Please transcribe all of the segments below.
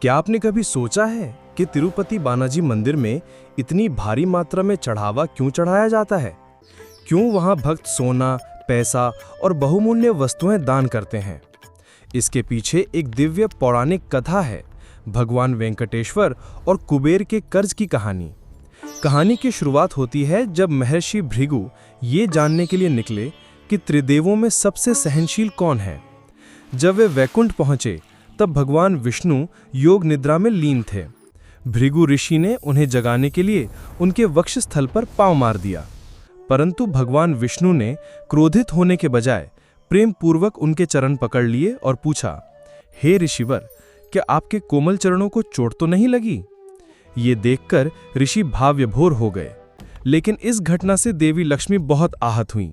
क्या आपने कभी सोचा है कि तिरुपति बालाजी मंदिर में इतनी भारी मात्रा में चढ़ावा क्यों चढ़ाया जाता है? क्यों वहां भक्त सोना, पैसा और बहुमूल्य वस्तुएं दान करते हैं? इसके पीछे एक दिव्य पौराणिक कथा है, भगवान वेंकटेश्वर और कुबेर के कर्ज की कहानी। कहानी की शुरुआत होती है जब महर्षि भृगु ये जानने के लिए निकले कि त्रिदेवों में सबसे सहनशील कौन है। जब वे वैकुंठ पहुंचे तब भगवान विष्णु योग निद्रा में लीन थे। भृगु ऋषि ने उन्हें जगाने के लिए उनके वक्षस्थल पर पांव मार दिया, परंतु भगवान विष्णु ने क्रोधित होने के बजाय प्रेम पूर्वक उनके चरण पकड़ लिए और पूछा, हे ऋषिवर, क्या आपके कोमल चरणों को चोट तो नहीं लगी? ये देखकर ऋषि भावविभोर हो गए। लेकिन इस घटना से देवी लक्ष्मी बहुत आहत हुईं,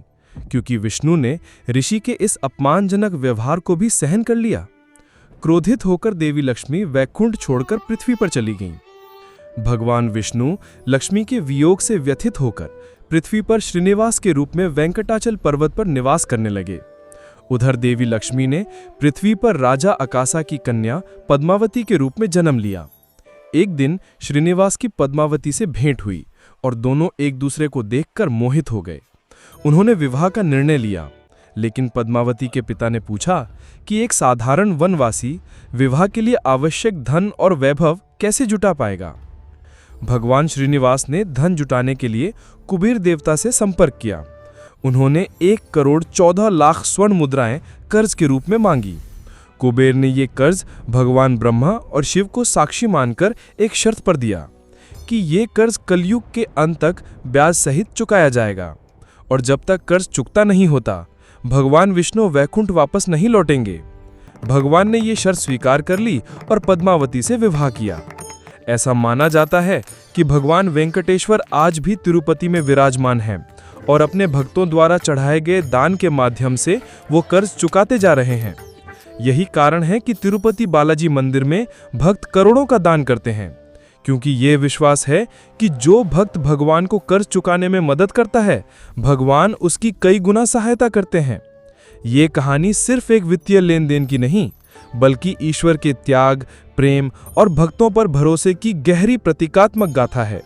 क्योंकि विष्णु ने ऋषि के इस अपमानजनक व्यवहार को भी सहन कर लिया। क्रोधित होकर देवी लक्ष्मी वैकुंठ छोड़कर पृथ्वी पर चली गईं। भगवान विष्णु लक्ष्मी के वियोग से व्यथित होकर पृथ्वी पर श्रीनिवास के रूप में वेंकटाचल पर्वत पर निवास करने लगे। उधर देवी लक्ष्मी ने पृथ्वी पर राजा अकासा की कन्या पद्मावती के रूप में जन्म लिया। एक दिन श्रीनिवास की पद्मावती से भेंट हुई और दोनों एक दूसरे को देखकर मोहित हो गए। उन्होंने विवाह का निर्णय लिया, लेकिन पद्मावती के पिता ने पूछा कि एक साधारण वनवासी विवाह के लिए आवश्यक धन और वैभव कैसे जुटा पाएगा। भगवान श्रीनिवास ने धन जुटाने के लिए कुबेर देवता से संपर्क किया। उन्होंने 1,14,00,000 स्वर्ण मुद्राएं कर्ज के रूप में मांगी। कुबेर ने ये कर्ज भगवान ब्रह्मा और शिव को साक्षी मानकर एक शर्त पर दिया कि ये कर्ज कलयुग के अंत तक ब्याज सहित चुकाया जाएगा, और जब तक कर्ज चुकता नहीं होता भगवान विष्णु वैकुंठ वापस नहीं लौटेंगे। भगवान ने ये शर्त स्वीकार कर ली और पद्मावती से विवाह किया। ऐसा माना जाता है कि भगवान वेंकटेश्वर आज भी तिरुपति में विराजमान हैं और अपने भक्तों द्वारा चढ़ाए गए दान के माध्यम से वो कर्ज चुकाते जा रहे हैं। यही कारण है कि तिरुपति बालाजी मंदिर में भक्त करोड़ों का दान करते हैं, क्योंकि ये विश्वास है कि जो भक्त भगवान को कर्ज चुकाने में मदद करता है, भगवान उसकी कई गुना सहायता करते हैं। ये कहानी सिर्फ एक वित्तीय लेन देन की नहीं, बल्कि ईश्वर के त्याग, प्रेम और भक्तों पर भरोसे की गहरी प्रतीकात्मक गाथा है।